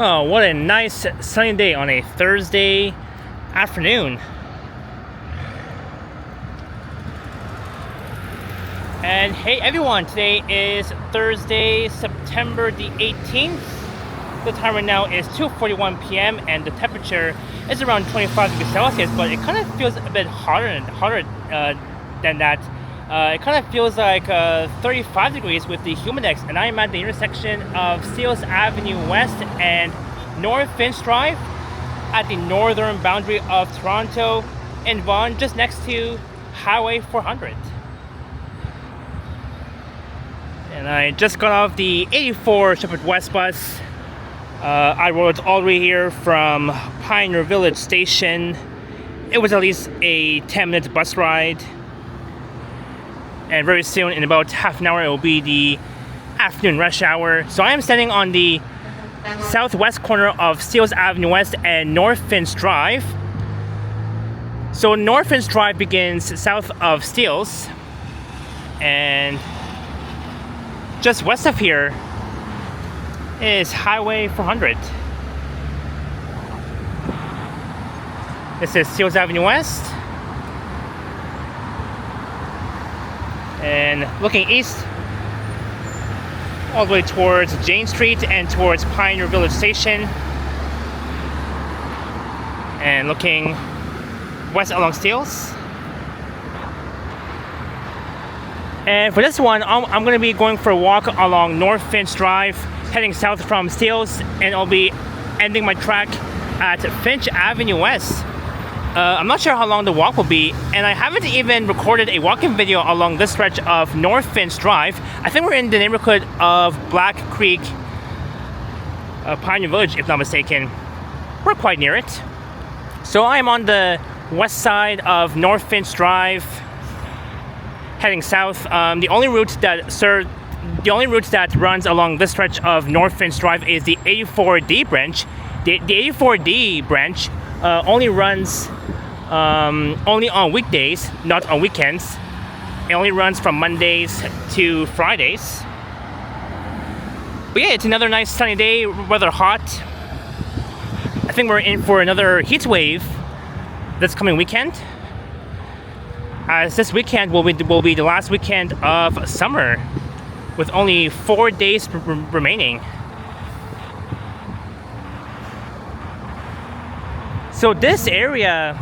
Oh, what a nice sunny day on a Thursday afternoon. And hey everyone, today is Thursday, September the 18th. The time right now is 2:41 p.m. and the temperature is around 25 degrees Celsius, but it kind of feels a bit hotter than that. It kind of feels like 35 degrees with the humidex, and I am at the intersection of Finch Avenue West and Norfinch Drive at the northern boundary of Toronto and Vaughan, just next to Highway 400. And I just got off the 84 Shepherd West bus. I rode all the way here from Pioneer Village Station. It was at least a 10-minute bus ride. And very soon, in about half an hour, it will be the afternoon rush hour. So I am standing on the southwest corner of Finch Avenue West and Norfinch Drive. So Norfinch Drive begins south of Steeles, and just west of here is Highway 400. This is Finch Avenue West. And looking east, all the way towards Jane Street and towards Pioneer Village Station. And looking west along Steeles. And for this one, I'm going to be going for a walk along Norfinch Drive, heading south from Steeles, and I'll be ending my track at Finch Avenue West. I'm not sure how long the walk will be, and I haven't even recorded a walking video along this stretch of Norfinch Drive. I think we're in the neighborhood of Black Creek, Pioneer Village, if not mistaken. We're quite near it. So I am on the west side of Norfinch Drive, heading south. The only route that runs along this stretch of Norfinch Drive is the 84D branch. The 84D branch only runs only on weekdays, not on weekends. It only runs from Mondays to Fridays. But yeah, it's another nice sunny day, rather hot. I think we're in for another heat wave this coming weekend, as this weekend will be the last weekend of summer, with only 4 days remaining. So this area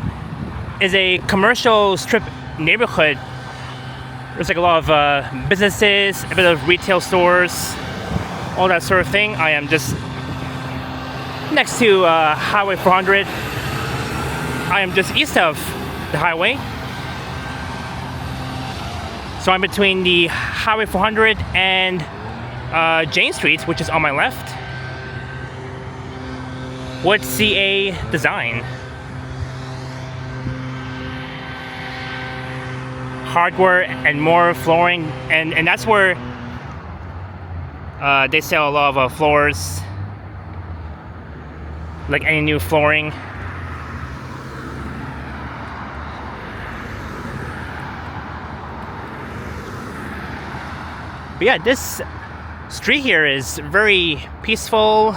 is a commercial strip neighborhood. There's like a lot of businesses, a bit of retail stores, all that sort of thing. I am just next to Highway 400. I am just east of the highway. So I'm between the Highway 400 and Jane Street, which is on my left. What CA design? Hardware and more flooring, and that's where they sell a lot of floors, like any new flooring. But yeah, this street here is very peaceful.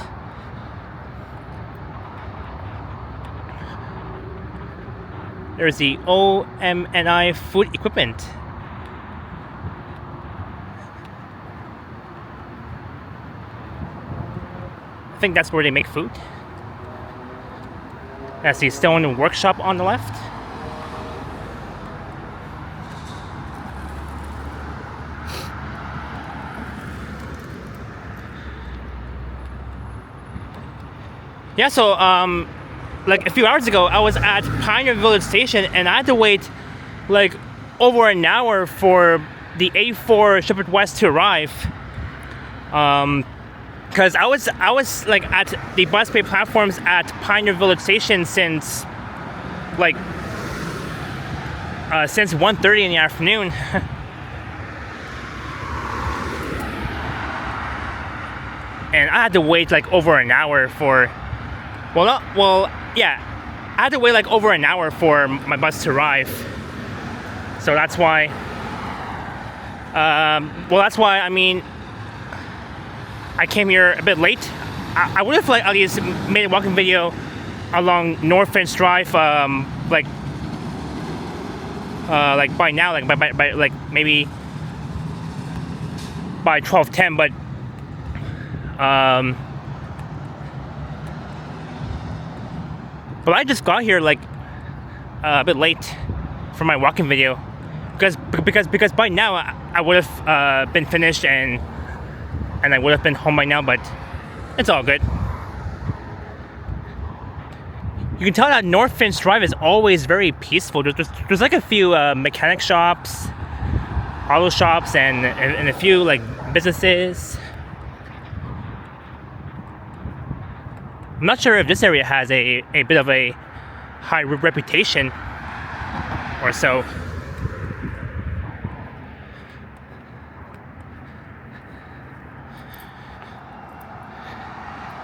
There's the OMNI food equipment. I think that's where they make food. That's the stone workshop on the left. Yeah, so like a few hours ago, I was at Pioneer Village Station, and I had to wait like over an hour for the 84 Shepherd West to arrive. Because I was like at the bus bay platforms at Pioneer Village Station since 1:30 in the afternoon. And I had to wait like over an hour for. I had to wait like over an hour for my bus to arrive. So that's why. I mean, I came here a bit late. I would have like at least made a walking video along Norfinch Drive, like by now, like by like maybe by 12:10, but I just got here like a bit late for my walking video because by now I would have been finished and I would have been home by now, but it's all good. You can tell that Norfinch Drive is always very peaceful. There's like a few mechanic shops, auto shops, and a few like businesses. I'm not sure if this area has a bit of a high reputation or so.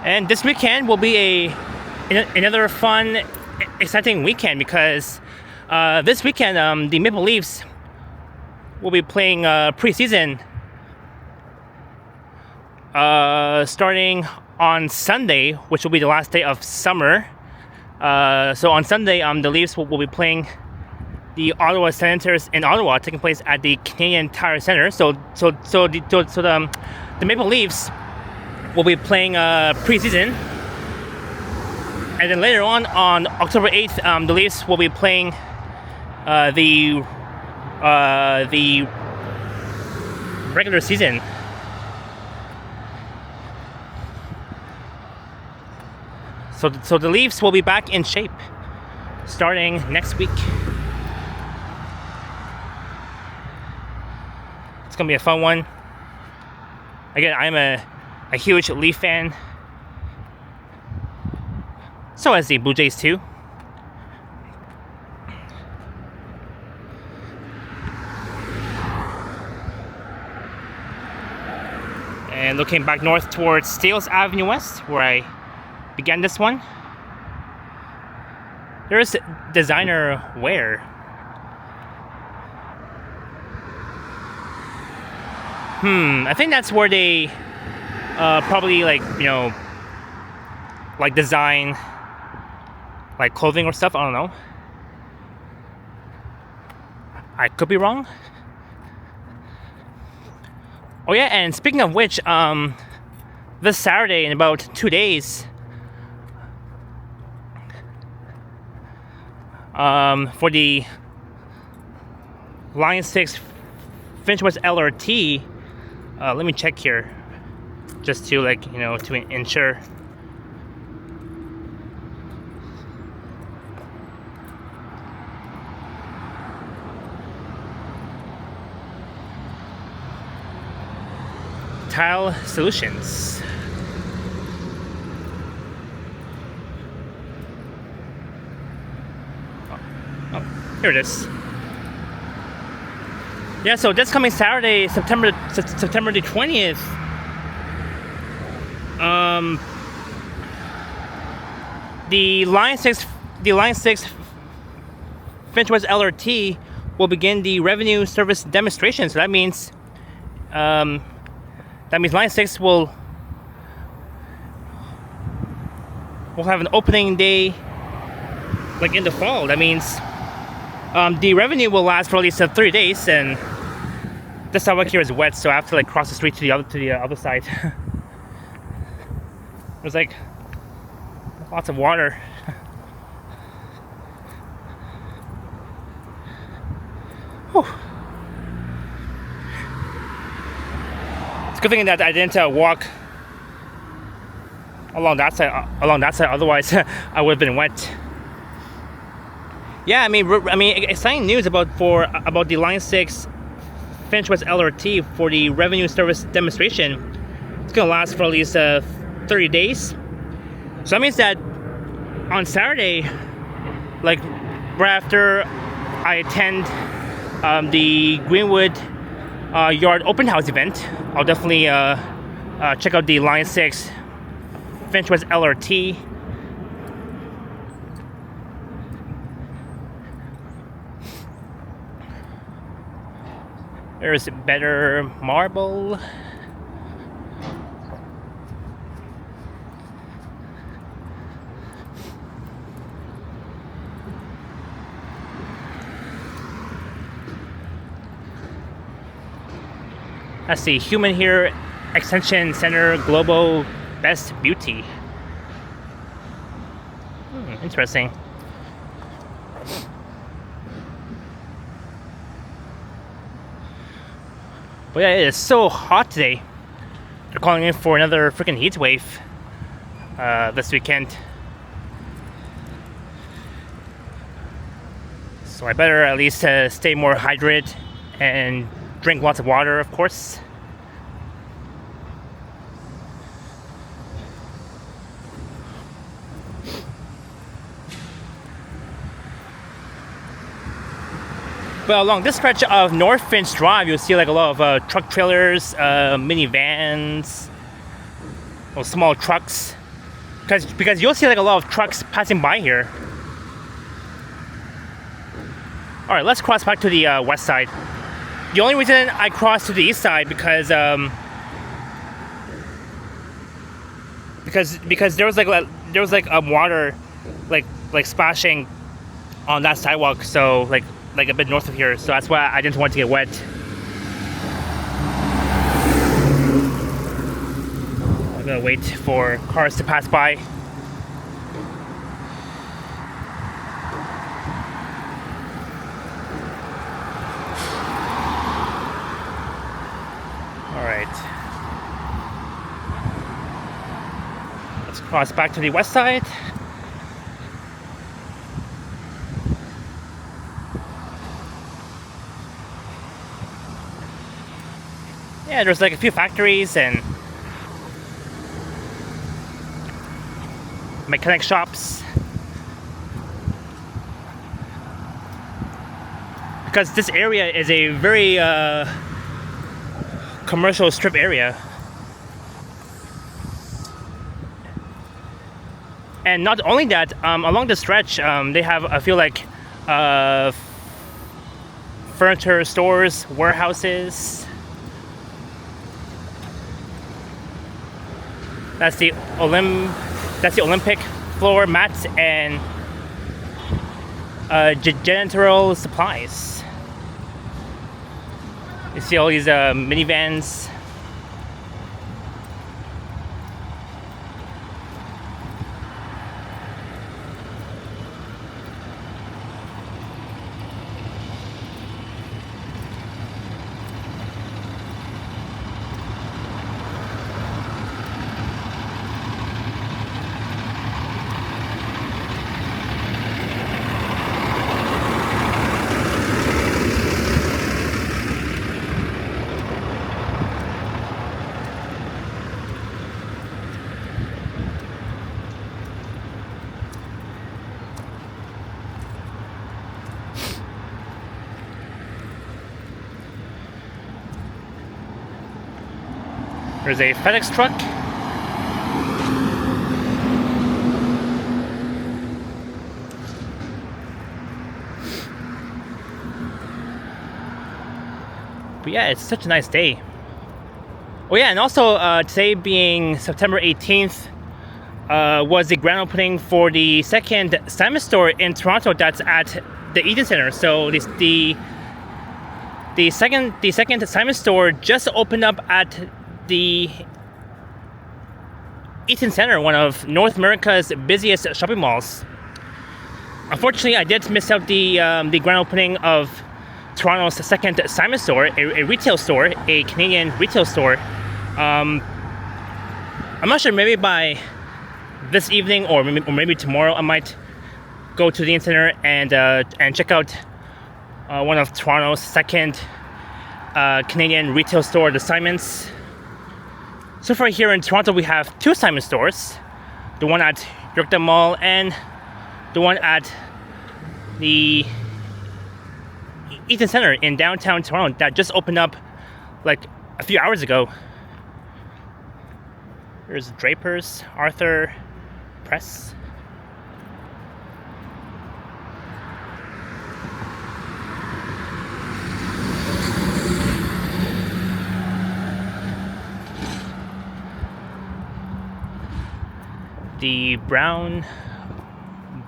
And this weekend will be another fun, exciting weekend because this weekend the Maple Leafs will be playing preseason starting on Sunday, which will be the last day of summer. So on Sunday, the Leafs will be playing the Ottawa Senators in Ottawa, taking place at the Canadian Tire Centre. So the Maple Leafs will be playing preseason, and then later on October 8th, the Leafs will be playing the regular season. So the Leafs will be back in shape starting next week. It's gonna be a fun one. Again, I'm a huge Leaf fan. So is the Blue Jays too. And looking back north towards Finch Avenue West, where I began this one, there's designer wear. I think that's where they probably like design like clothing or stuff. I don't know. I could be wrong. Oh yeah, and speaking of which, this Saturday in about 2 days, for the Line 6 Finch West LRT, let me check here, just to to ensure. Tile Solutions. Oh, here it is. Yeah, so this coming Saturday, September the 20th, the Line 6 Finch West LRT will begin the revenue service demonstration. So that means Line 6 will have an opening day like in the fall. That means the revenue will last for at least 3 days, and this sidewalk here is wet, so I have to cross the street to the other side. There's lots of water. Whew. It's a good thing that I didn't walk along that side. Otherwise, I would have been wet. Yeah, I mean, exciting news about the Line 6 Finch West LRT for the revenue service demonstration. It's gonna last for at least 30 days. So that means that on Saturday, right after I attend the Greenwood Yard open house event, I'll definitely check out the Line 6 Finch West LRT. There's better marble. Let's see, Human Hair Extension Center Global Best Beauty. Interesting. But yeah, it is so hot today. They're calling in for another freaking heat wave this weekend. So I better at least stay more hydrated and drink lots of water, of course. But along this stretch of Norfinch Drive, you'll see like a lot of truck trailers, minivans, or small trucks. Because you'll see like a lot of trucks passing by here. All right, let's cross back to the west side. The only reason I crossed to the east side because there was like water like splashing on that sidewalk, so like a bit north of here, so that's why I didn't want to get wet. I'm gonna wait for cars to pass by. Alright. Let's cross back to the west side. Yeah, there's like a few factories and mechanic shops. Because this area is a very commercial strip area. And not only that, along the stretch, they have, I feel like, furniture stores, warehouses. That's the Olympic floor mats and janitorial supplies. You see all these minivans. There's a FedEx truck. But yeah, it's such a nice day. Oh yeah, and also today being September 18th was the grand opening for the second Simon store in Toronto that's at the Eaton Centre. So the second Simon store just opened up at the Eaton Centre, one of North America's busiest shopping malls. Unfortunately, I did miss out the grand opening of Toronto's second Simon store, a retail store, a Canadian retail store. I'm not sure, maybe by this evening or maybe tomorrow I might go to the Eaton Centre and check out one of Toronto's second Canadian retail store, the Simons. So far here in Toronto, we have two Simon stores, the one at Yorkdale Mall and the one at the Eaton Centre in downtown Toronto that just opened up like a few hours ago. There's Draper's, Arthur Press. The Brown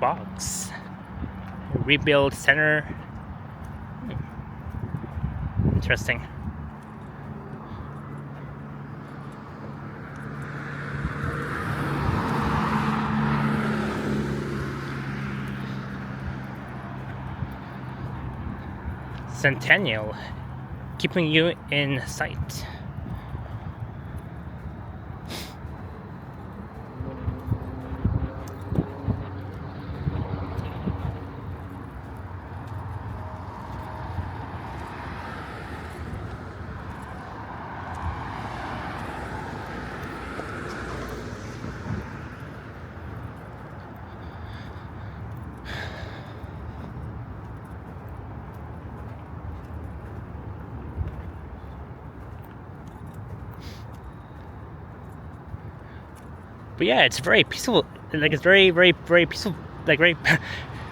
Box Rebuild Center. Interesting. Centennial, keeping you in sight. But yeah, it's very peaceful. Like it's very peaceful. Like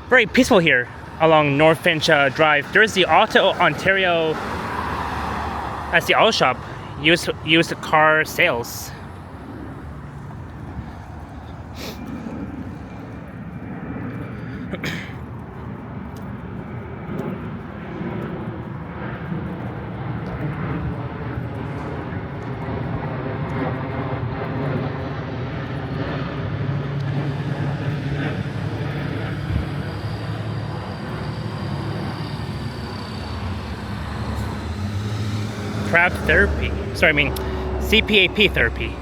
very peaceful here along Norfinch Drive. There's the Auto Ontario. That's the auto shop. Used car sales. Crab therapy. Sorry, I mean CPAP therapy.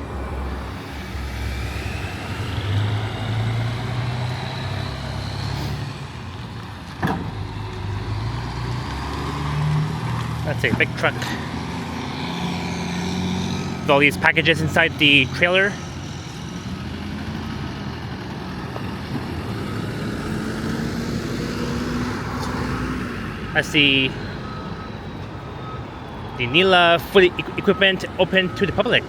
That's a big truck with all these packages inside the trailer. That's the Nila food equipment open to the public.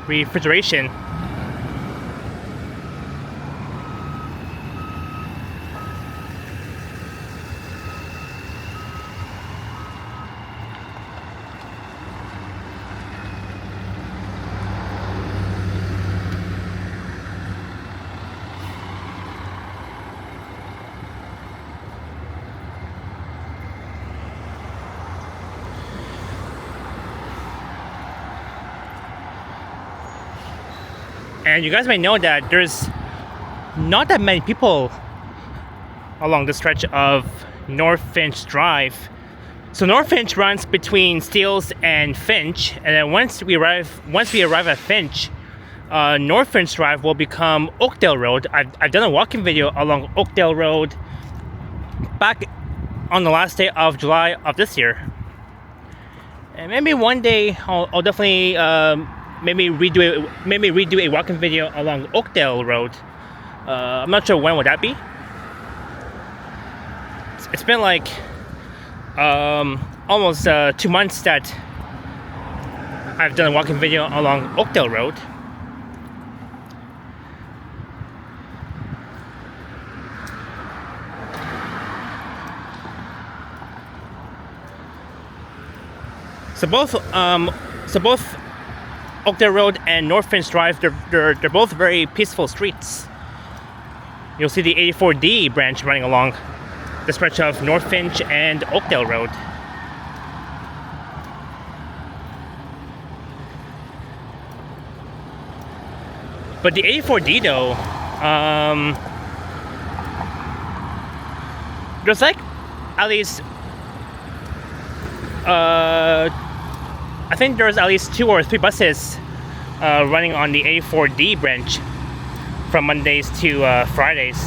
Refrigeration. And you guys may know that there's not that many people along the stretch of Norfinch Drive. So Norfinch runs between Steeles and Finch, and then once we arrive at Finch, Norfinch Drive will become Oakdale Road. I've done a walking video along Oakdale Road back on the last day of July of this year. And maybe one day I'll definitely maybe redo a walking video along Oakdale Road. I'm not sure when would that be. It's been like almost 2 months that I've done a walking video along Oakdale Road. So both Oakdale Road and Norfinch Drive, they're both very peaceful streets. You'll see the 84D branch running along the stretch of Norfinch and Oakdale Road. But the 84D though, there's like at least I think there's at least 2 or 3 buses running on the 84D branch from Mondays to Fridays.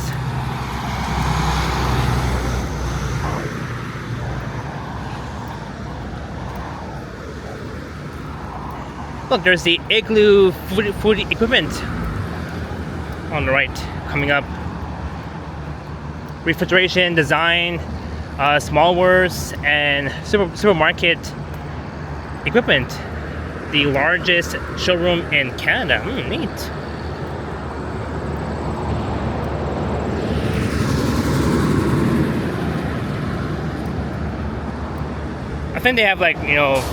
Look, there's the Igloo food equipment on the right coming up. Refrigeration, design, small wares, and supermarket equipment. The largest showroom in Canada. Neat. I think they have like, you know,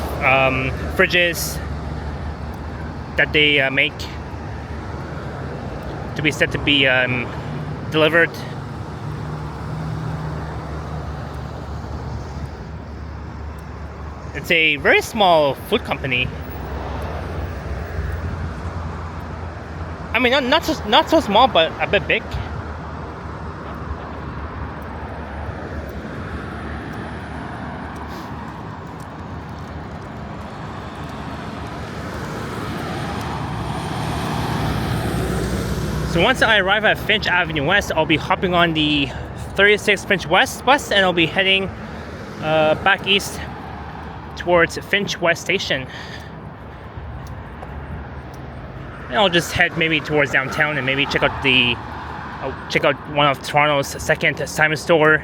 fridges that they make to be set to be delivered. It's a very small food company. I mean, not so small, but a bit big. So once I arrive at Finch Avenue West, I'll be hopping on the 36 Finch West bus, and I'll be heading back east towards Finch West Station. And I'll just head maybe towards downtown and maybe check out one of Toronto's second Simon store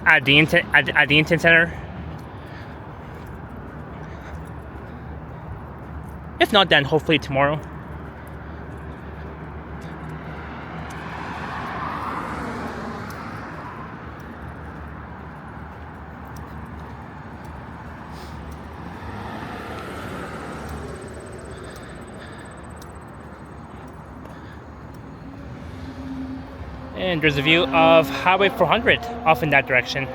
at the Inton Center. If not, then hopefully tomorrow. And there's a view of Highway 400 off in that direction.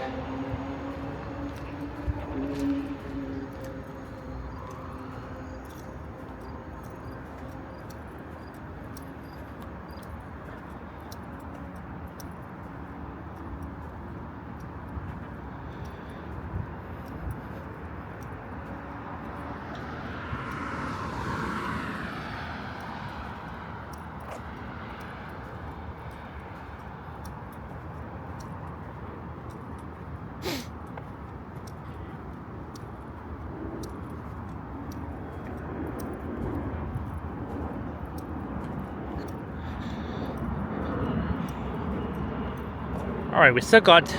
Alright, we still got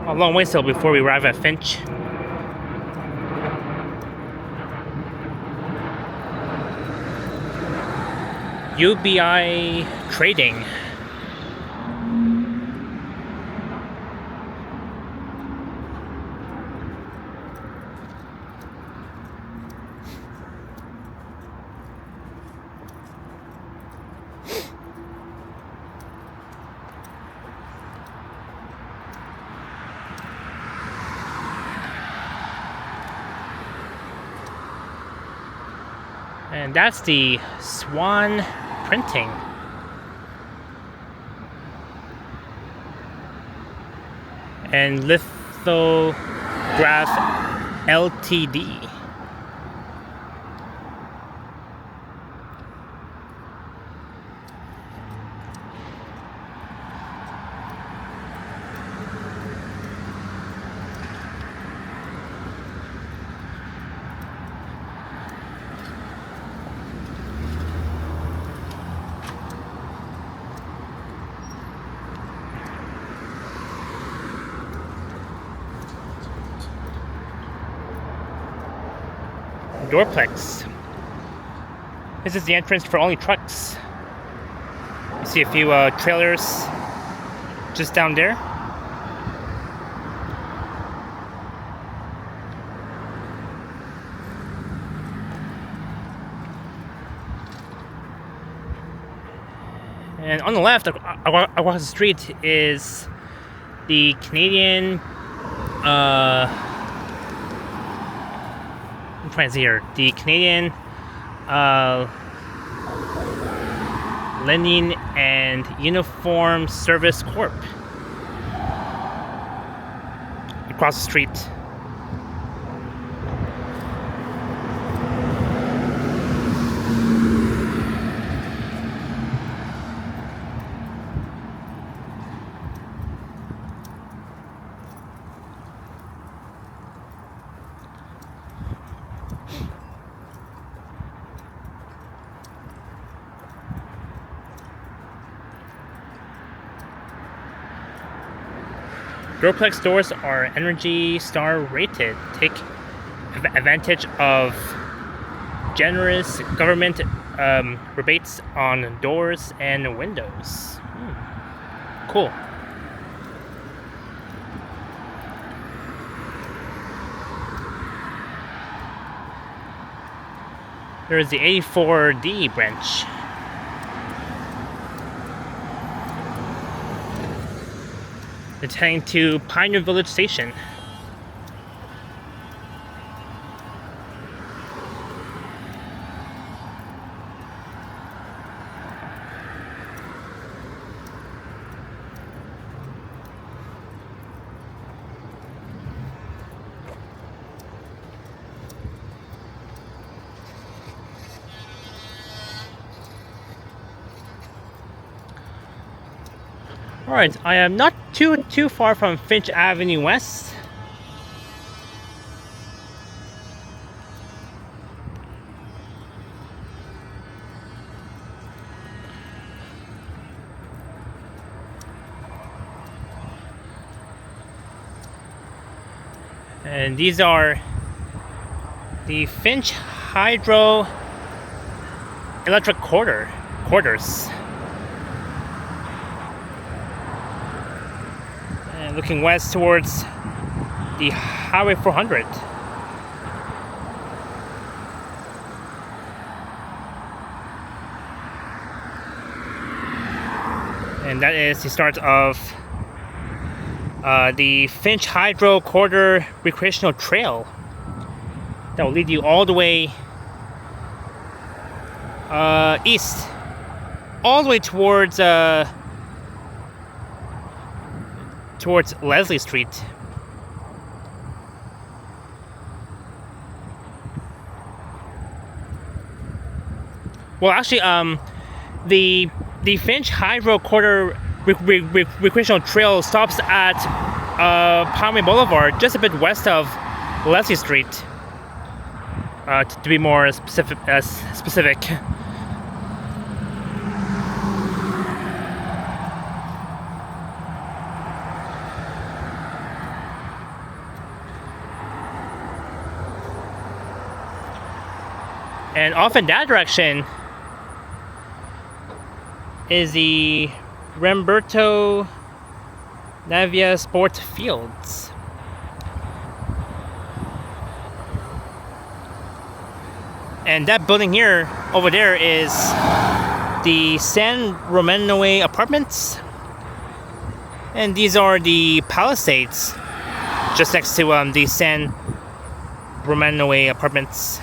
a long way still before we arrive at Finch. UBI Trading. And that's the Swan Printing. And Lithograph Ltd. Doorplex. This is the entrance for only trucks. You see a few trailers just down there. And on the left, across the street, is the Canadian I'm trying to see here. The Canadian Lending and Uniform Service Corp. Across the street. Doorplex doors are Energy Star rated. Take advantage of generous government rebates on doors and windows. Cool. There is the 84D branch. It's heading to Pioneer Village Station. Alright, I am not too far from Finch Avenue West. And these are the Finch Hydro Electric quarters. And looking west towards the Highway 400. And that is the start of the Finch Hydro Quarter Recreational Trail that will lead you all the way east, all the way towards Leslie Street. Well, actually, the Finch Hydro Quarter Recreational Trail stops at Palmy Boulevard, just a bit west of Leslie Street, to be more specific. And off in that direction is the Ramberto Navia Sports Fields. And that building here, over there, is the San Romanoe Apartments. And these are the Palisades, just next to the San Romanoe Apartments,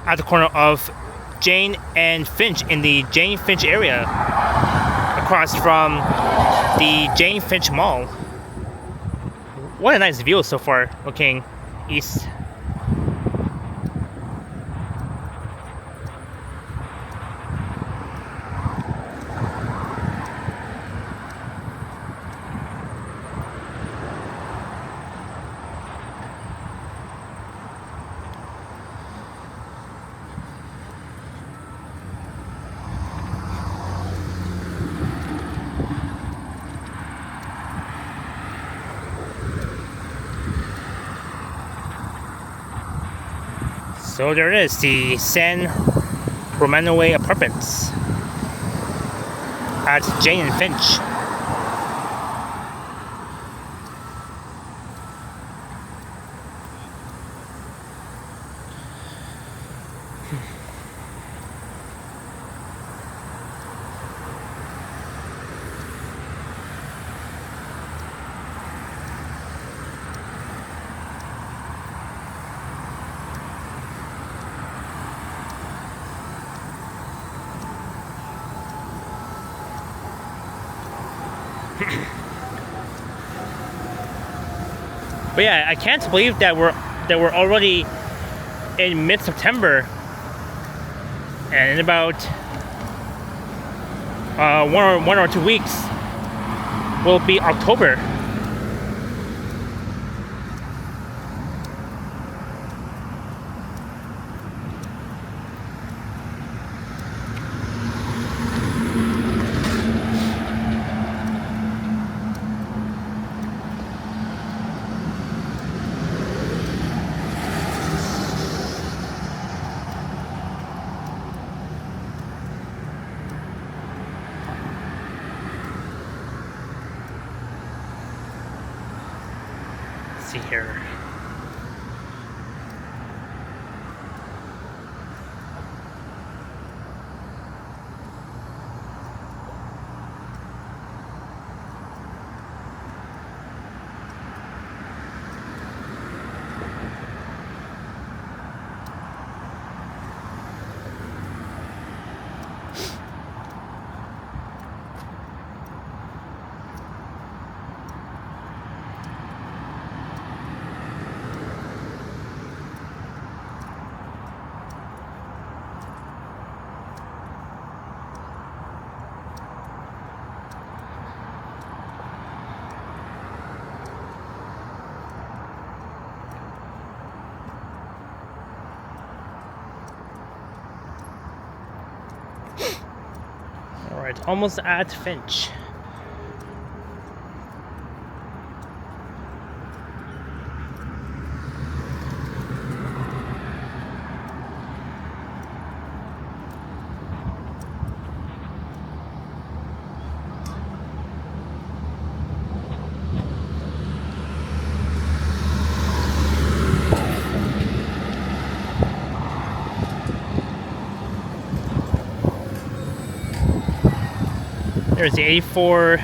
at the corner of Jane and Finch in the Jane Finch area, across from the Jane Finch Mall. What a nice view so far, looking east. So there it is, the San Romanoe Apartments at Jane and Finch. But yeah, I can't believe that we're already in mid-September, and in about 1 or 2 weeks will be October. See here. Alright, almost at Finch. There's the 84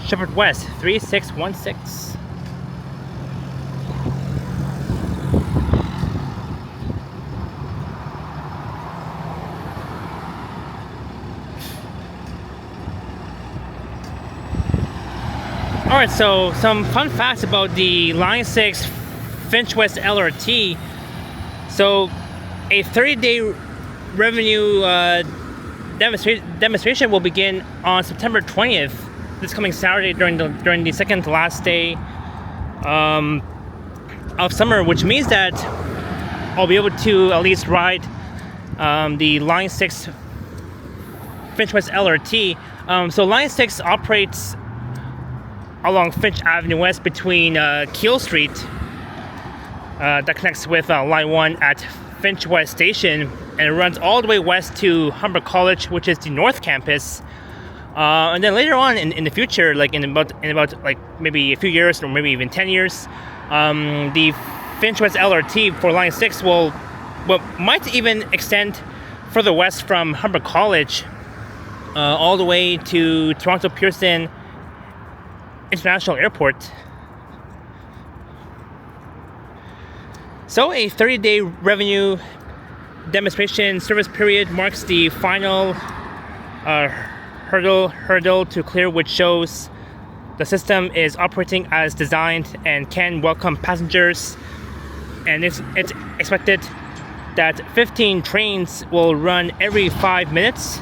Shepherd West 3616. Alright, so some fun facts about the Line 6 Finch West LRT. So a 30-day revenue demonstration will begin on September 20th, this coming Saturday, during the second to last day of summer, which means that I'll be able to at least ride the Line 6 Finch West LRT. So Line 6 operates along Finch Avenue West between Keele Street that connects with Line 1 at Finch West Station, and it runs all the way west to Humber College, which is the North Campus. And then later on in the future, like in about like maybe a few years or maybe even 10 years, the Finch West LRT for Line 6 might even extend further west from Humber College all the way to Toronto Pearson International Airport. So a 30-day revenue demonstration service period marks the final hurdle to clear, which shows the system is operating as designed and can welcome passengers. And it's expected that 15 trains will run every 5 minutes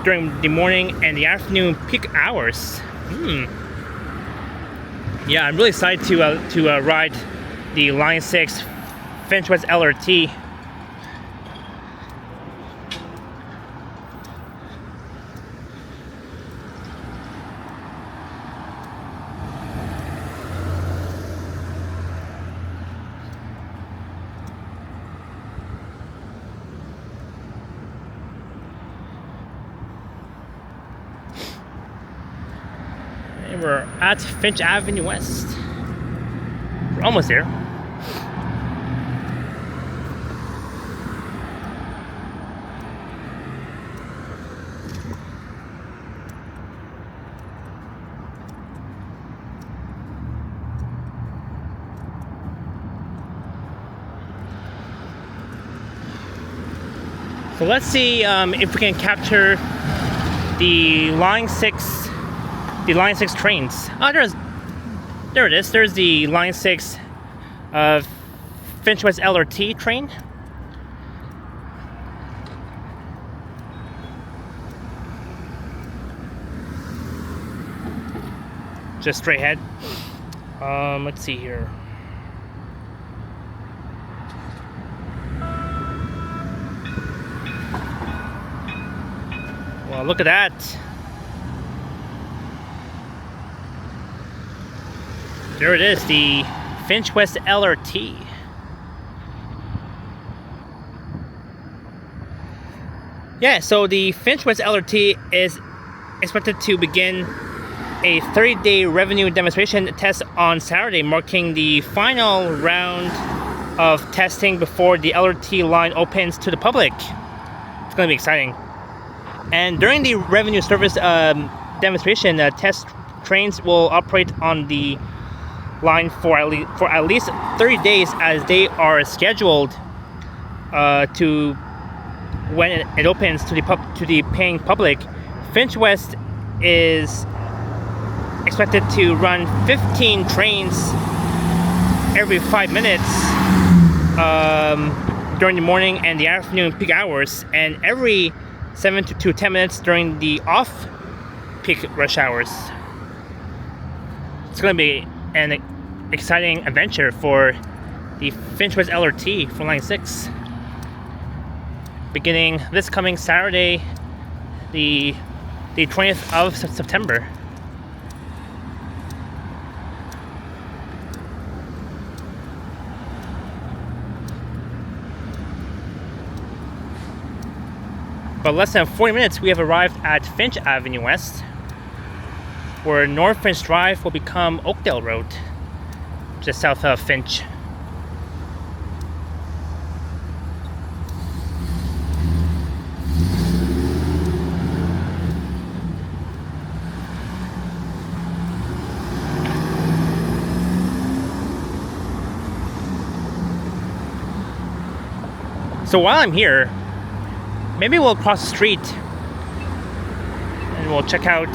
during the morning and the afternoon peak hours. Yeah, I'm really excited to ride the Line 6 Finch West LRT. And we're at Finch Avenue West. We're almost there. So let's see if we can capture the Line 6 trains. Oh, there it is. There's the Line 6 Finch West LRT train. Just straight ahead. Let's see here. Well, look at that. There it is, the Finch West LRT. Yeah, so the Finch West LRT is expected to begin a 30-day revenue demonstration test on Saturday, marking the final round of testing before the LRT line opens to the public. It's going to be exciting. And during the revenue service demonstration, test trains will operate on the line for at least 30 days, as they are scheduled to when it opens to the paying public. Finch West is expected to run 15 trains every 5 minutes during the morning and the afternoon peak hours, and every 7 to 10 minutes during the off-peak rush hours. It's going to be an exciting adventure for the Finch West LRT for Line 6. Beginning this coming Saturday, the 20th of September. But less than 40 minutes, we have arrived at Finch Avenue West, where Norfinch Drive will become Oakdale Road, just south of Finch. So while I'm here, maybe we'll cross the street and we'll check out,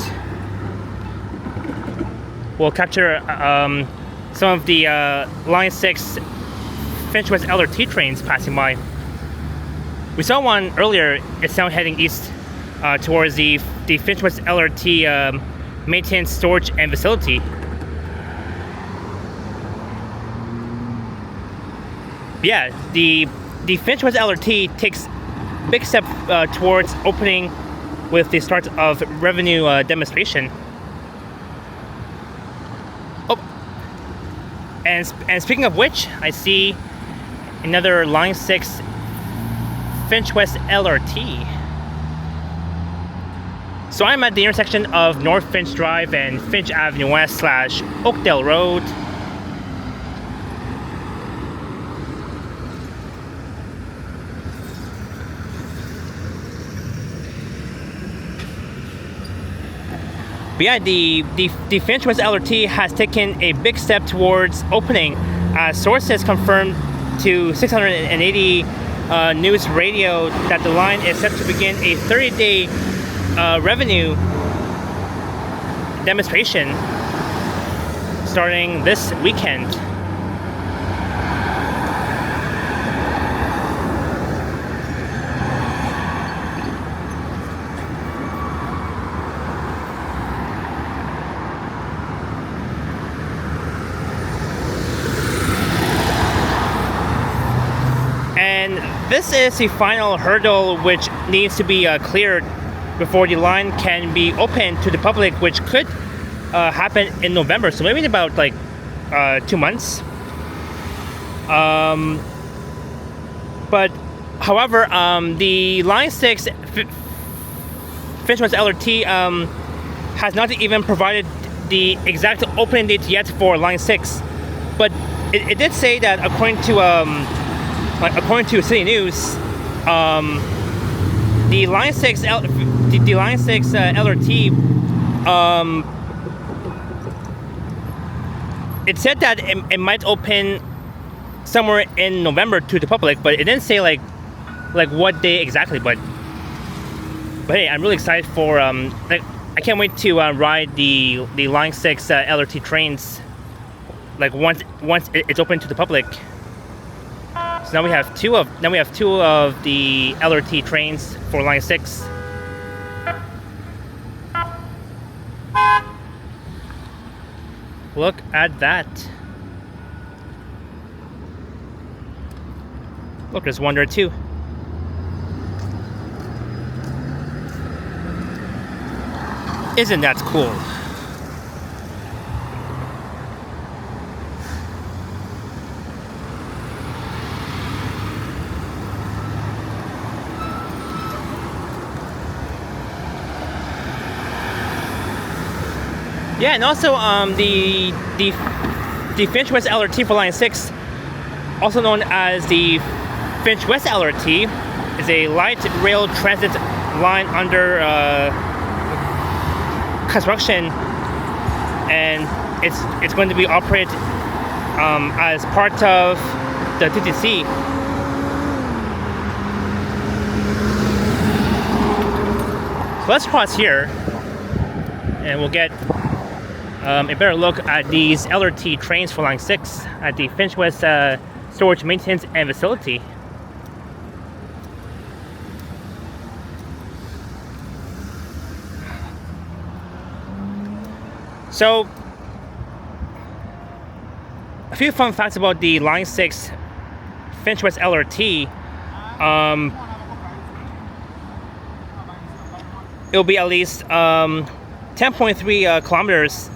we'll capture some of the Line 6 Finch West LRT trains passing by. We saw one earlier. It's now heading east towards the Finch West LRT maintenance, storage, and facility. Yeah, the Finch West LRT takes big step towards opening with the start of revenue demonstration. Oh, and speaking of which, I see another Line 6 Finch West LRT. So I'm at the intersection of Norfinch Drive and Finch Avenue West / Oakdale Road. But yeah, the Finch West LRT has taken a big step towards opening. Sources confirmed to 680 News Radio that the line is set to begin a 30-day revenue demonstration starting this weekend. And this is the final hurdle which needs to be cleared before the line can be open to the public, which could happen in November. So maybe in about like 2 months. But however, the Line 6 Finch West LRT has not even provided the exact opening date yet for Line 6. But it did say that according to City News, the Line 6 LRT, it said that it might open somewhere in November to the public, but it didn't say like what day exactly. But hey, I'm really excited for I can't wait to ride the Line 6 LRT trains like once it's open to the public. So now we have two of the LRT trains for Line 6. Look at that. Look, there's one there too. Isn't that cool? Yeah, and also the Finch West LRT for Line 6, also known as the Finch West LRT, is a light rail transit line under construction, and it's going to be operated as part of the TTC. So let's cross here, and we'll get a better look at these LRT trains for Line 6 at the Finch West Storage, Maintenance, and Facility. So, a few fun facts about the Line 6 Finch West LRT. it'll be at least 10.3 kilometers.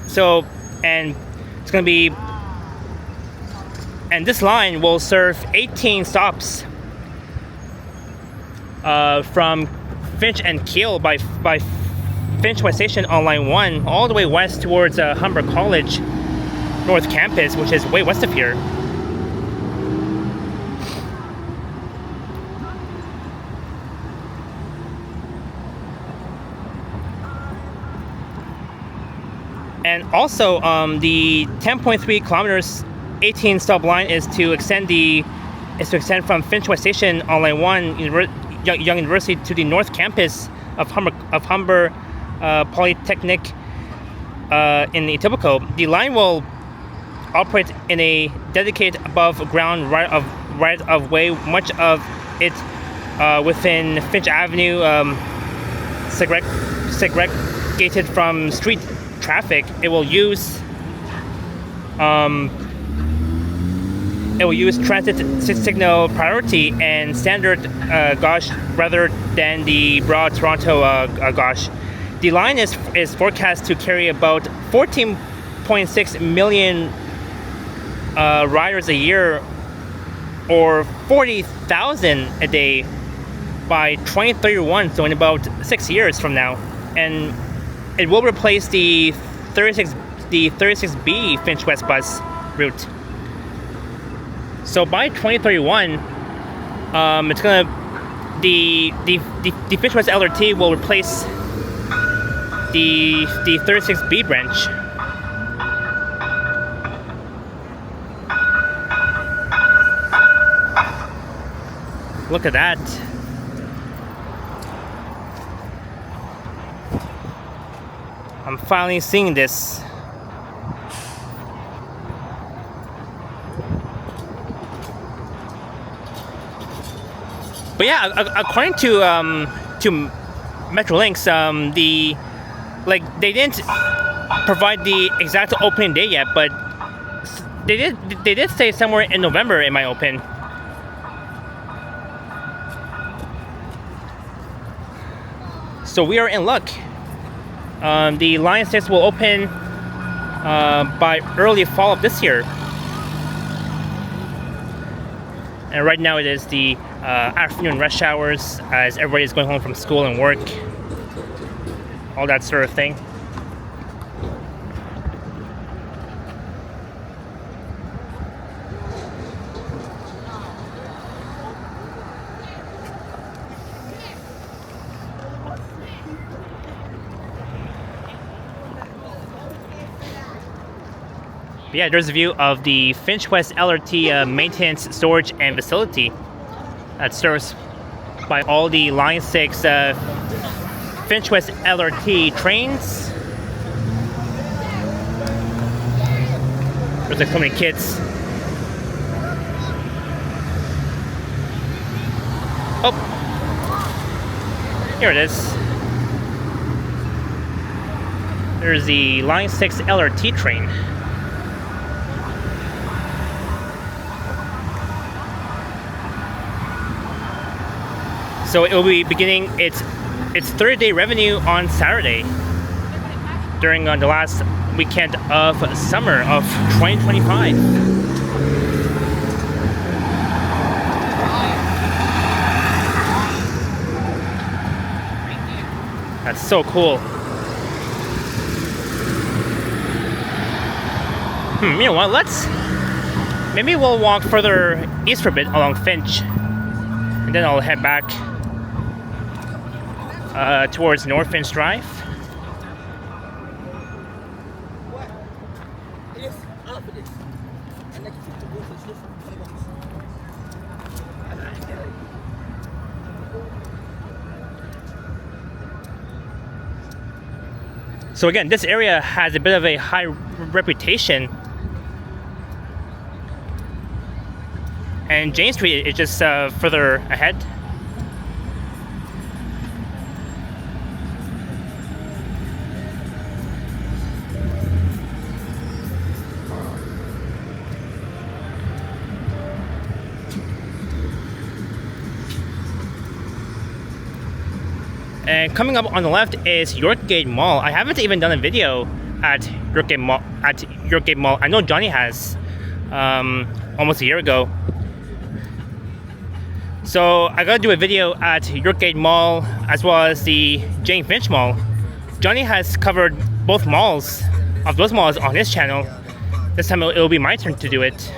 So, and it's going to be, and this line will serve 18 stops from Finch and Kiel by Finch West Station on line 1 all the way west towards Humber College North Campus, which is way west of here. And also, the 10.3 kilometers, 18 stop line is to extend from Finch West Station on line 1, Young University, to the North Campus of Humber Polytechnic in Etobicoke. The line will operate in a dedicated above-ground right of way, much of it within Finch Avenue, segregated from street traffic. It will use transit signal priority and standard gauge rather than the broad Toronto gauge. The line is forecast to carry about 14.6 million riders a year, or 40,000 a day by 2031, so in about 6 years from now. And it will replace the 36B Finch West bus route. So by 2031, it's gonna the Finch West LRT will replace the 36B branch. Look at that. I'm finally seeing this. But yeah, according to Metrolinx, they didn't provide the exact opening date yet, but they did say somewhere in November, in my opinion. So we are in luck. The Line 6 will open by early fall of this year. And right now it is the afternoon rush hours as everybody is going home from school and work. All that sort of thing. Yeah, there's a view of the Finch West LRT maintenance, storage, and facility that serves by all the Line 6 Finch West LRT trains. There's like so many kids. Oh, here it is. There's the Line 6 LRT train. So it will be beginning its 30-day revenue on Saturday during the last weekend of summer of 2025. That's so cool. You know what? Maybe we'll walk further east for a bit along Finch, and then I'll head back towards Norfinch Drive. So again, this area has a bit of a high reputation, and Jane Street is just further ahead. And coming up on the left is Yorkgate Mall. I haven't even done a video at Yorkgate Mall. I know Johnny has almost a year ago. So I gotta do a video at Yorkgate Mall as well as the Jane Finch Mall. Johnny has covered both malls of those malls on his channel. This time it'll be my turn to do it.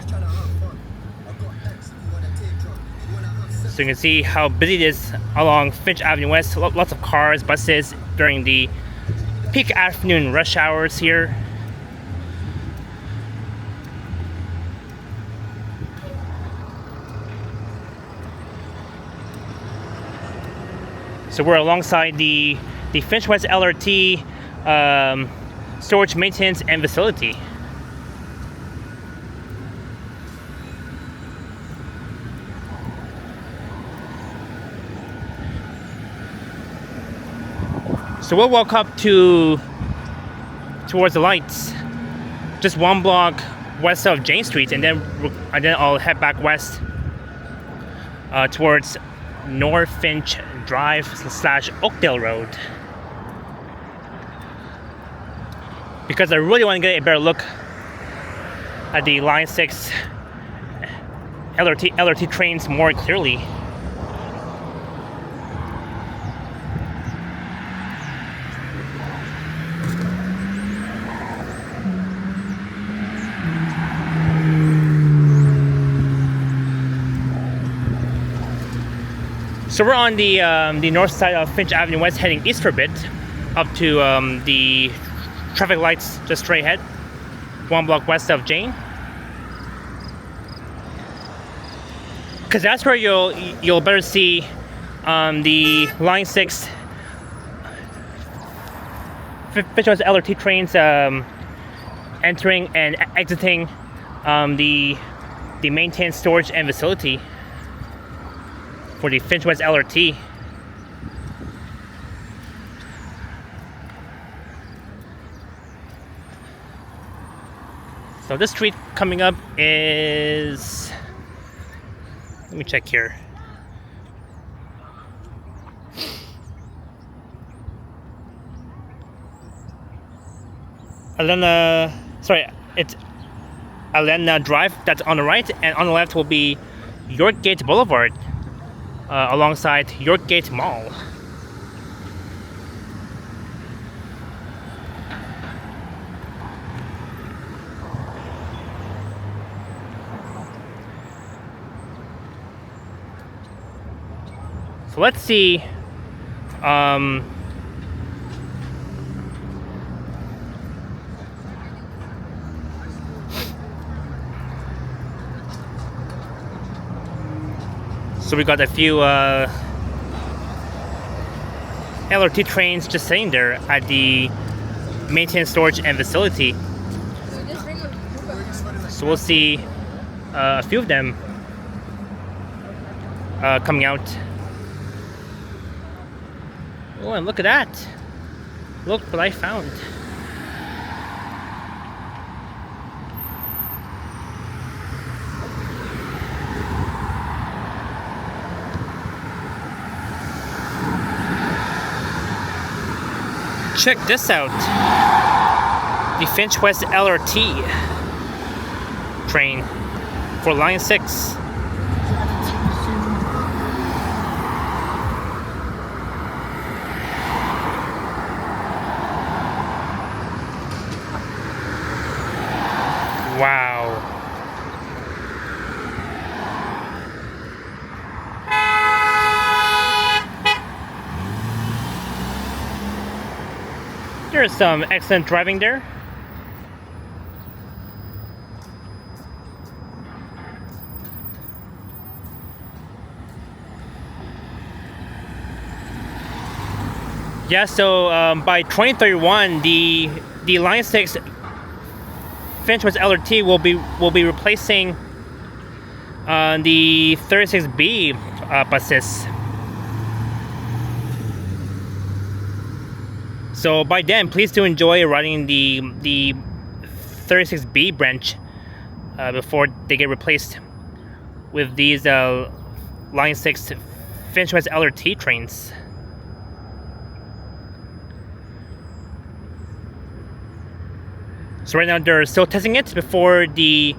So you can see how busy it is along Finch Avenue West. Lots of cars, buses during the peak afternoon rush hours here. So we're alongside the Finch West LRT storage, maintenance, and facility. So we'll walk up towards the lights, just one block west of Jane Street, and then I'll head back west towards Norfinch Drive / Oakdale Road, because I really want to get a better look at the Line 6 LRT trains more clearly. So we're on the north side of Finch Avenue West, heading east for a bit, up to the traffic lights just straight ahead, one block west of Jane. Because that's where you'll better see the Line 6 Finch West LRT trains entering and exiting the maintenance, storage, and facility for the Finch West LRT. So this street coming up is, let me check here. It's Alena Drive, that's on the right, and on the left will be Yorkgate Boulevard, alongside Yorkgate Mall. So let's see. So we got a few LRT trains just sitting there at the maintenance, storage, and facility. So we'll see a few of them coming out. Oh, and look at that. Look what I found. Check this out. The Finch West LRT train for Line 6. Wow. There's some excellent driving there. Yeah, so by 2031, the Line 6 Finch West LRT will be replacing the 36B buses. So by then, please do enjoy riding the 36B branch before they get replaced with these Line 6 Finch West LRT trains. So right now they're still testing it before they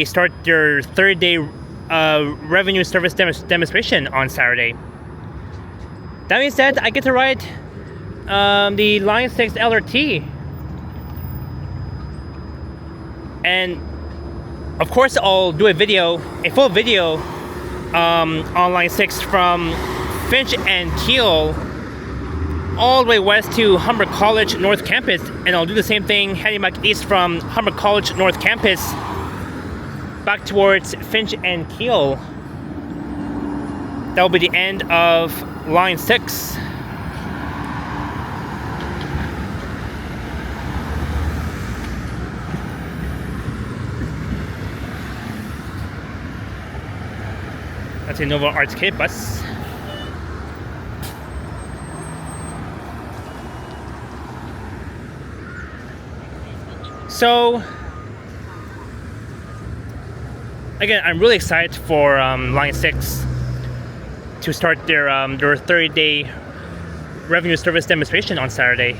start their third day revenue service demonstration on Saturday. That being said, I get to ride the Line 6 LRT, and of course I'll do a full video on Line 6 from Finch and Keele all the way west to Humber College North Campus, and I'll do the same thing heading back east from Humber College North Campus back towards Finch and Keele. That will be the end of Line 6. That's a Nova Artscape bus. So, again, I'm really excited for Line 6 to start their 30-day revenue service demonstration on Saturday.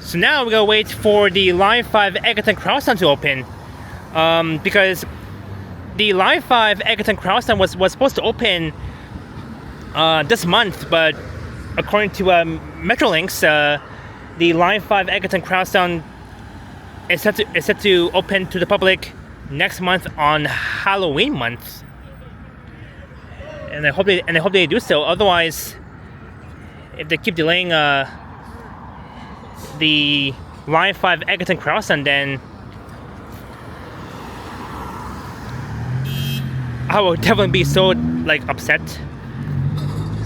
So now we gotta wait for the Line 5 Egerton Crosstown to open, because the Line 5 Egerton Crosstown was supposed to open this month, but according to Metrolinx, the Line 5 Egerton Crosstown is set to open to the public next month on Halloween month, and I hope they do so. Otherwise, if they keep delaying the Line 5 Egerton Crosstown, then I will definitely be so upset.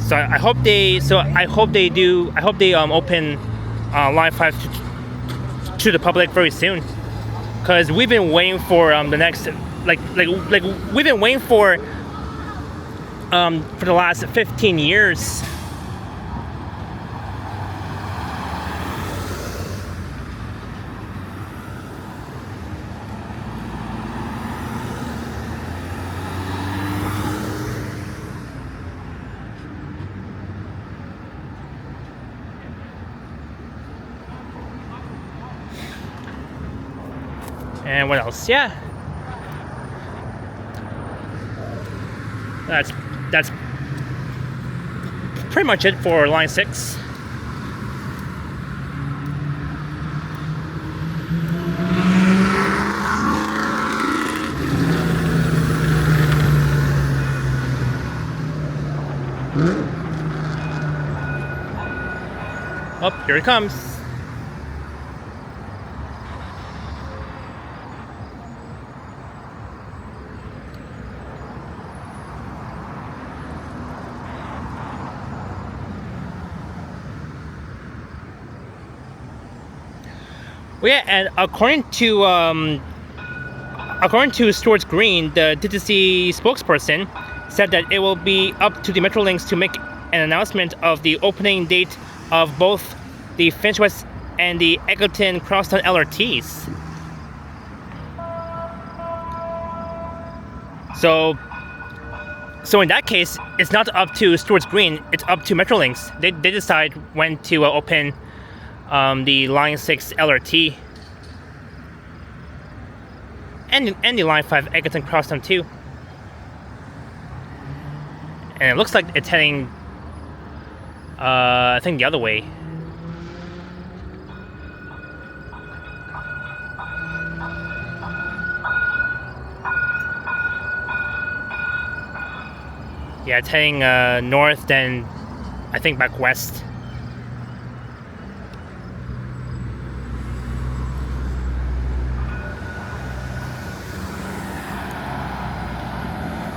So I hope they open Line 5 to the public very soon, because we've been waiting for the next we've been waiting for the last 15 years. And what else? Yeah, that's pretty much it for Line 6. Oh, here it comes. Well, yeah, and according to Stuart Green, the DTC spokesperson, said that it will be up to the Metrolinx to make an announcement of the opening date of both the Finch West and the Egerton Crosstown LRTs. So in that case, it's not up to Stuart Green, it's up to Metrolinx. They decide when to open the Line 6 LRT and the Line 5 Egerton Crosstown too. And it looks like it's heading I think the other way. Yeah, it's heading north, then I think back west.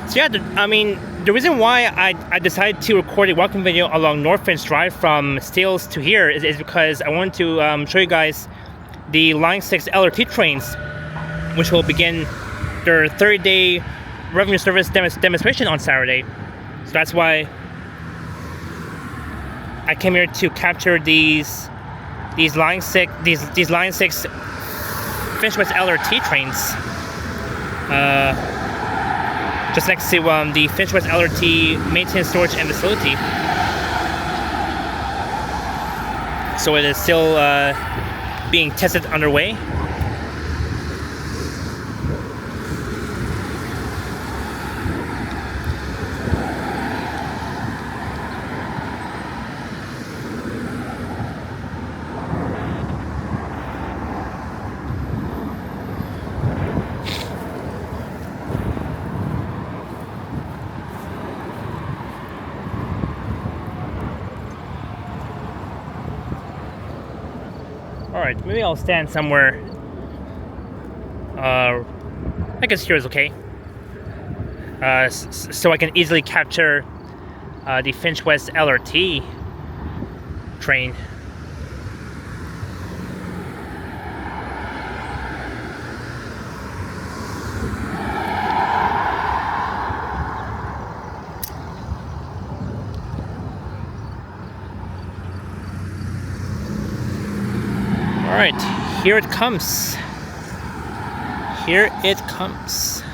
So yeah, I mean, the reason why I decided to record a walking video along Norfinch Drive from Steeles to here is because I wanted to show you guys the Line 6 LRT trains, which will begin their 30-day revenue service demonstration on Saturday. So that's why I came here to capture these line 6 Finch West LRT trains. Just next to the Finch West LRT maintenance, storage, and facility. So it is still being tested underway. Alright, maybe I'll stand somewhere. I guess here is okay. So I can easily capture the Finch West LRT train. Alright, here it comes. Here it comes.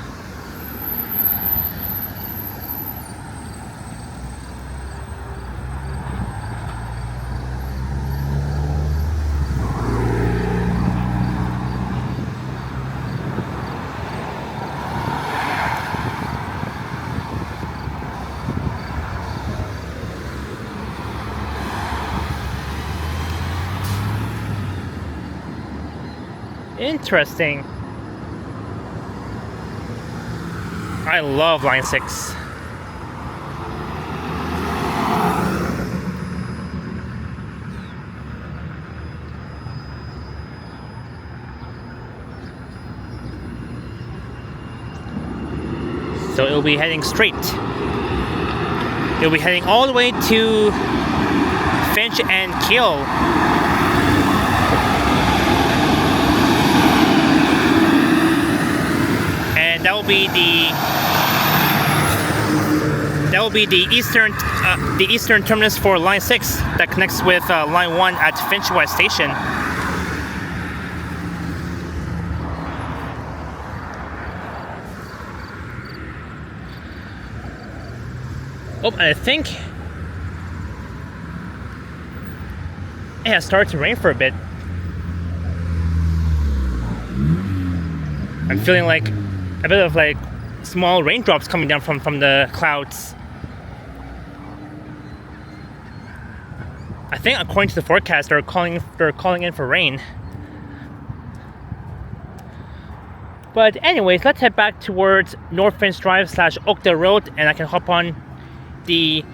Interesting. I love line 6. So it'll be heading straight. It'll be heading all the way to Finch and Kiel. And that will be the eastern terminus for line 6 that connects with line 1 at Finch West station. Oh, and I think it has started to rain for a bit. I'm feeling like a bit of like small raindrops coming down from the clouds. I think according to the forecast, they're calling in for rain. But anyways, let's head back towards Norfinch Drive / Oakdale Road, and I can hop on the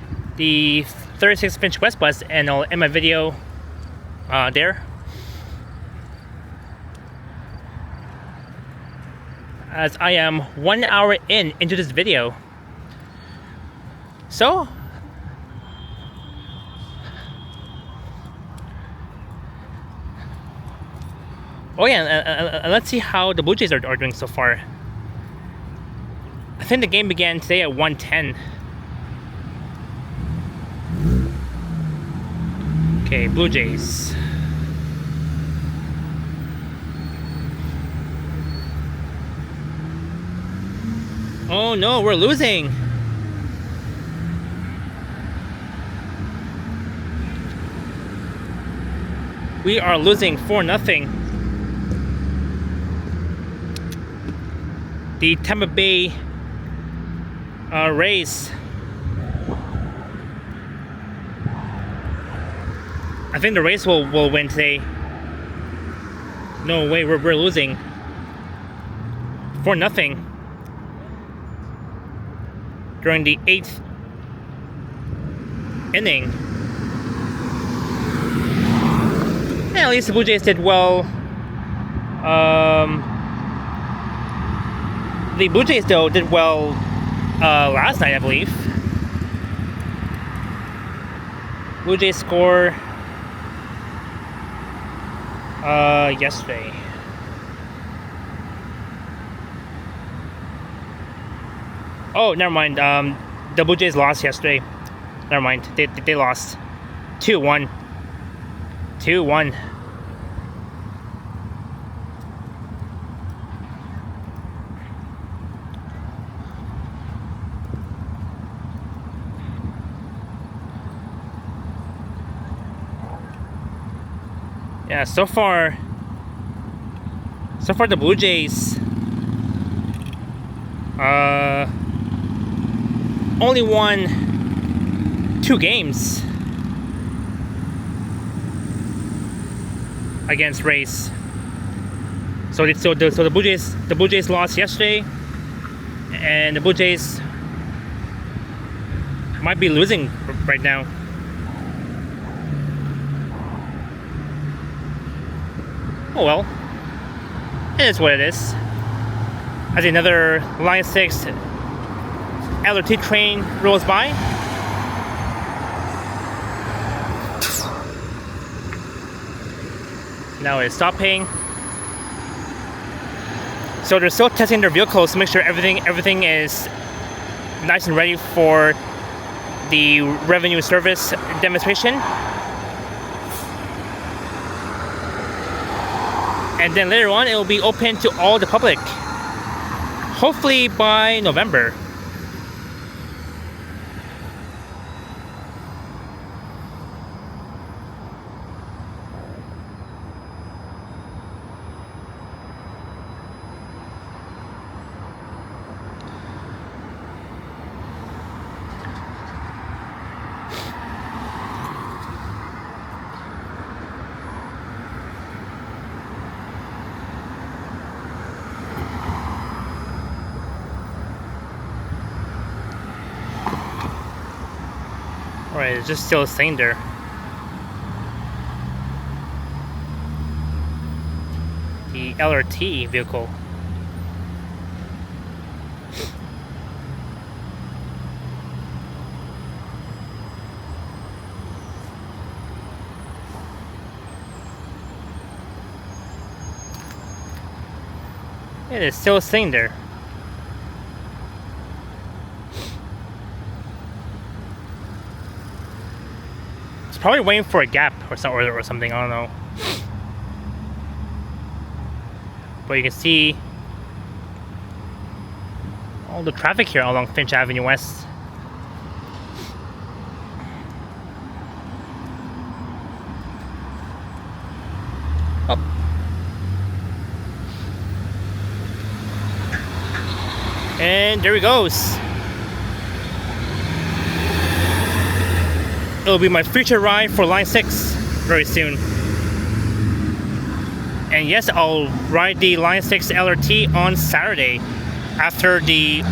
36 Finch West bus, and I'll end my video there. As I am 1 hour into this video. So oh yeah, and let's see how the Blue Jays are doing so far. I think the game began today at 1:10. Okay, Blue Jays. Oh no, we're losing. We are losing 4-0. The Tampa Bay Rays. I think the Rays will win today. No way, we're losing 4-0. During the 8th inning. Yeah, at least the Blue Jays did well. The Blue Jays though did well last night, I believe. Blue Jays score yesterday. Oh, never mind. The Blue Jays lost yesterday. Never mind. They lost. 2-1. 2-1. Yeah, so far the Blue Jays only won 2 games against Rays. So the Blue Jays lost yesterday, and the Blue Jays might be losing right now. Oh well, it is what it is. As another Line 6 LRT train rolls by. Now it's stopping. So they're still testing their vehicles to make sure everything is nice and ready for the revenue service demonstration. And then later on, it will be open to all the public. Hopefully by November. Alright, it's just still staying there. The LRT vehicle. It is still staying there. Probably waiting for a gap or something, I don't know. But you can see all the traffic here along Finch Avenue West. Oh. And there he goes. It'll be my future ride for Line 6 very soon. And yes, I'll ride the Line 6 LRT on Saturday after the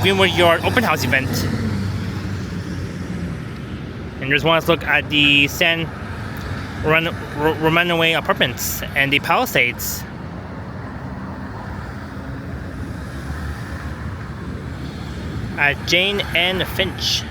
Greenwood Yard open house event. And just want to look at the San Romanoway apartments and the Palisades. At Jane and Finch.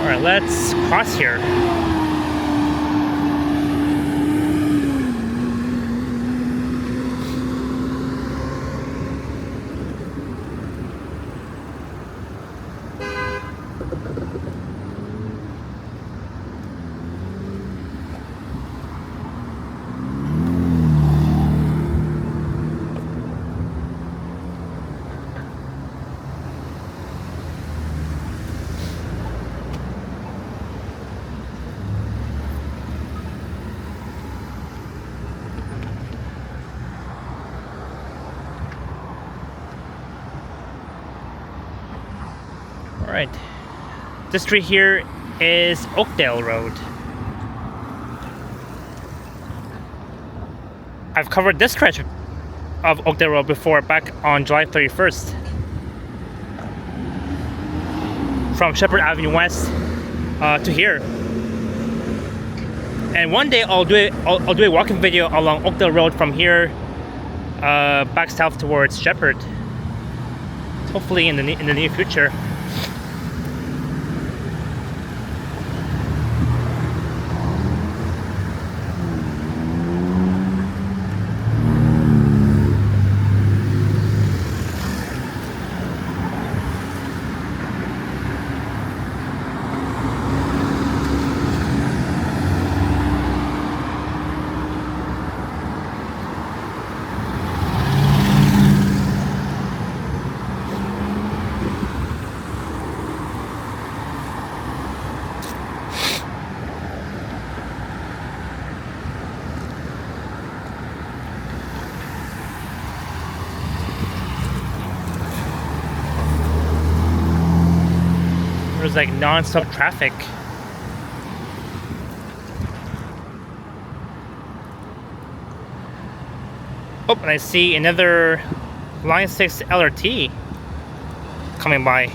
Alright, let's cross here. Alright, this street here is Oakdale Road. I've covered this stretch of Oakdale Road before, back on July 31st. From Shepherd Avenue West to here. And one day I'll do a walking video along Oakdale Road from here back south towards Shepherd. hopefully in the near future. There's like non-stop traffic. Oh, and I see another Line 6 LRT coming by.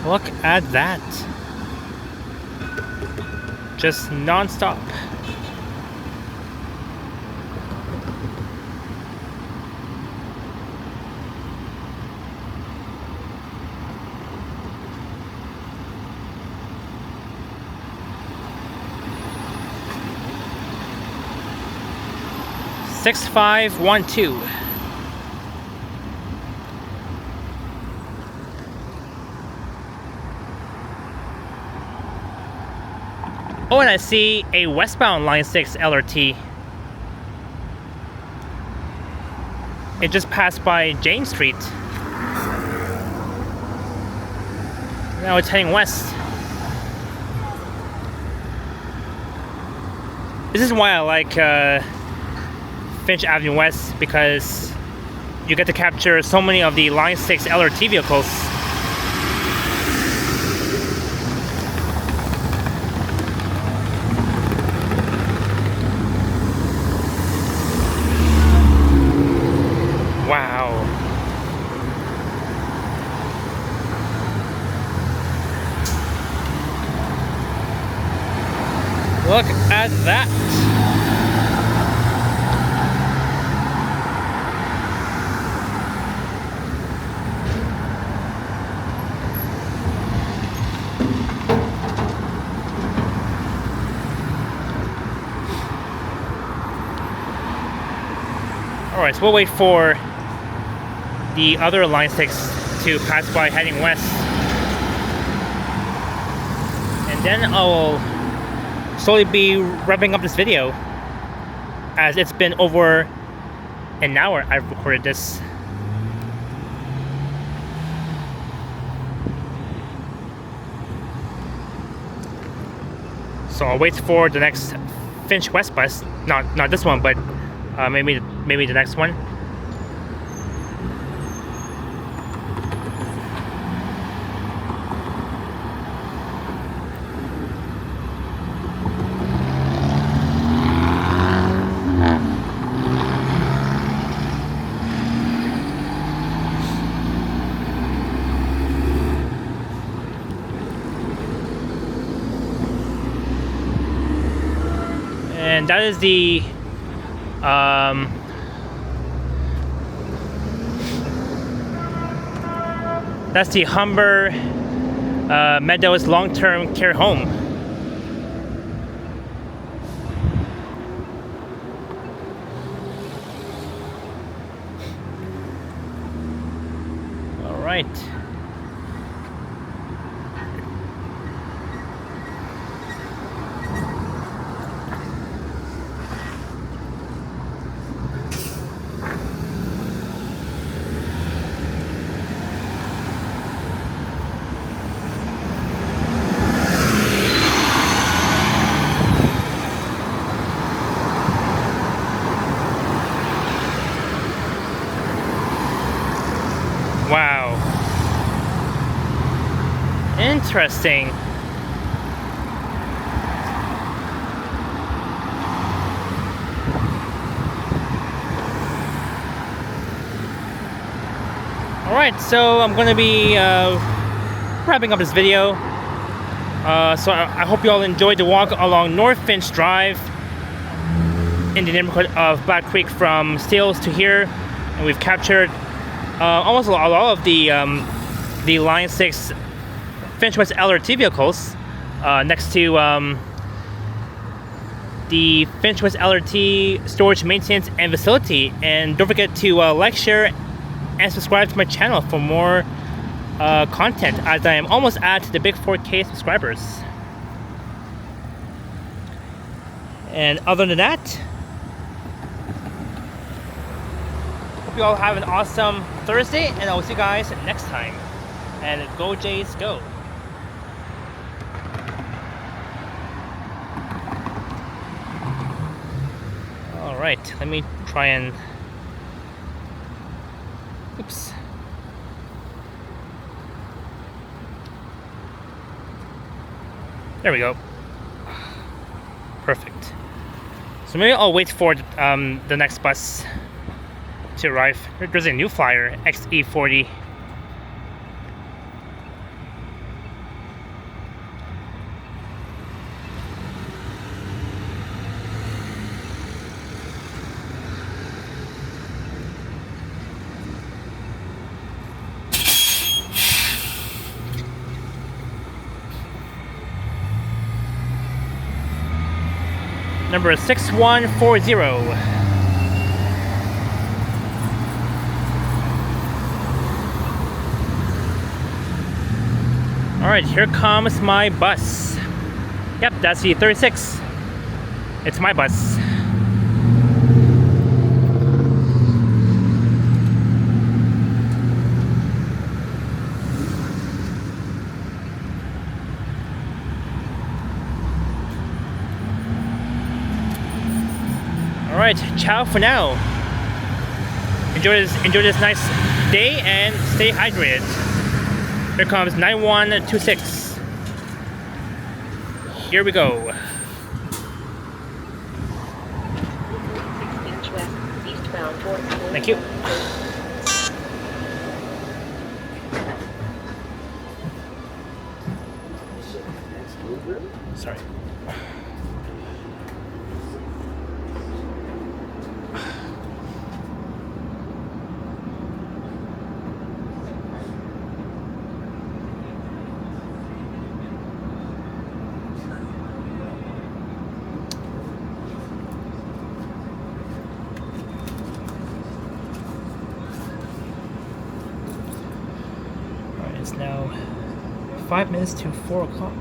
Look at that. Just non-stop. Six 512. Oh, and I see a westbound Line 6 LRT. It just passed by Jane Street. Now it's heading west. This is why I like Finch Avenue West, because you get to capture so many of the Line 6 LRT vehicles. Wow. Look at that. Alright, so we'll wait for the other Line 6 to pass by heading west. And then I'll slowly be wrapping up this video, as it's been over an hour I've recorded this. So I'll wait for the next Finch West bus. Not this one, but maybe the next one. And that is the that's the Humber Meadows long-term care home. All right. Wow. Interesting. Alright, so I'm going to be wrapping up this video. So I hope you all enjoyed the walk along Norfinch Drive. in the neighborhood of Black Creek from Steeles to here, and we've captured almost a lot of the Line 6 Finch West LRT vehicles next to the Finch West LRT storage, maintenance, and facility. And don't forget to like, share, and subscribe to my channel for more content, as I am almost at the big 4K subscribers. And other than that, hope you all have an awesome Thursday, and I will see you guys next time. And go Jays, go! Alright, let me try and... Oops. There we go. Perfect. So maybe I'll wait for the next bus to arrive. There's a new flyer, XE40. Number 6140. Alright, here comes my bus. Yep, that's the 36. It's my bus. Alright, ciao for now. Enjoy this nice day and stay hydrated. Here comes 9126. Here we go. Finch West, eastbound towards Thank you. Sorry. It's now 5 minutes to 4 o'clock.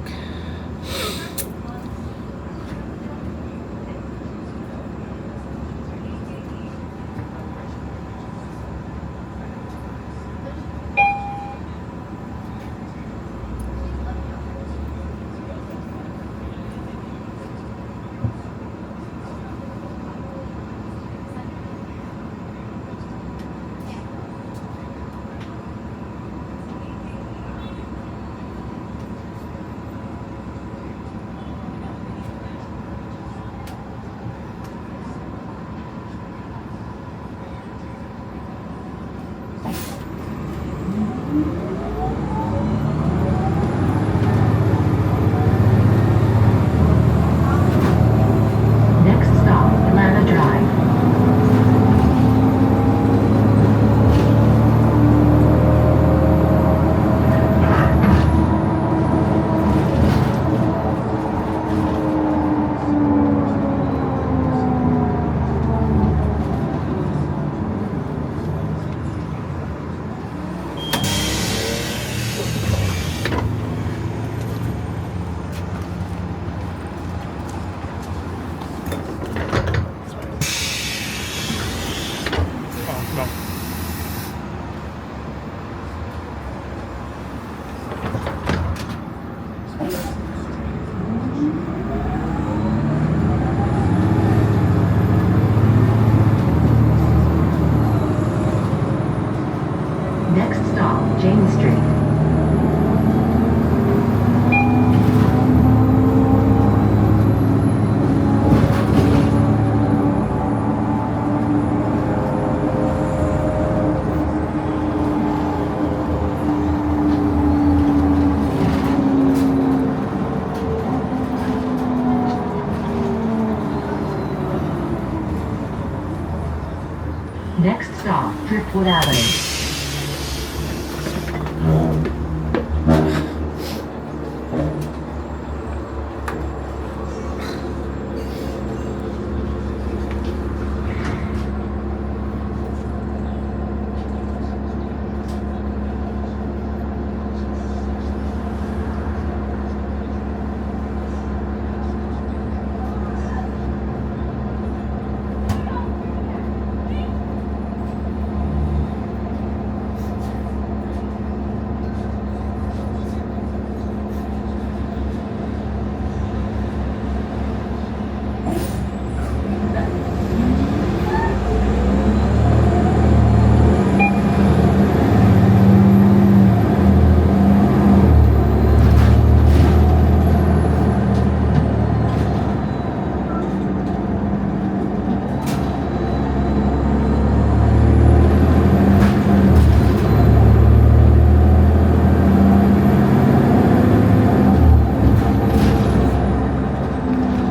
Next stop, Driftwood Avenue.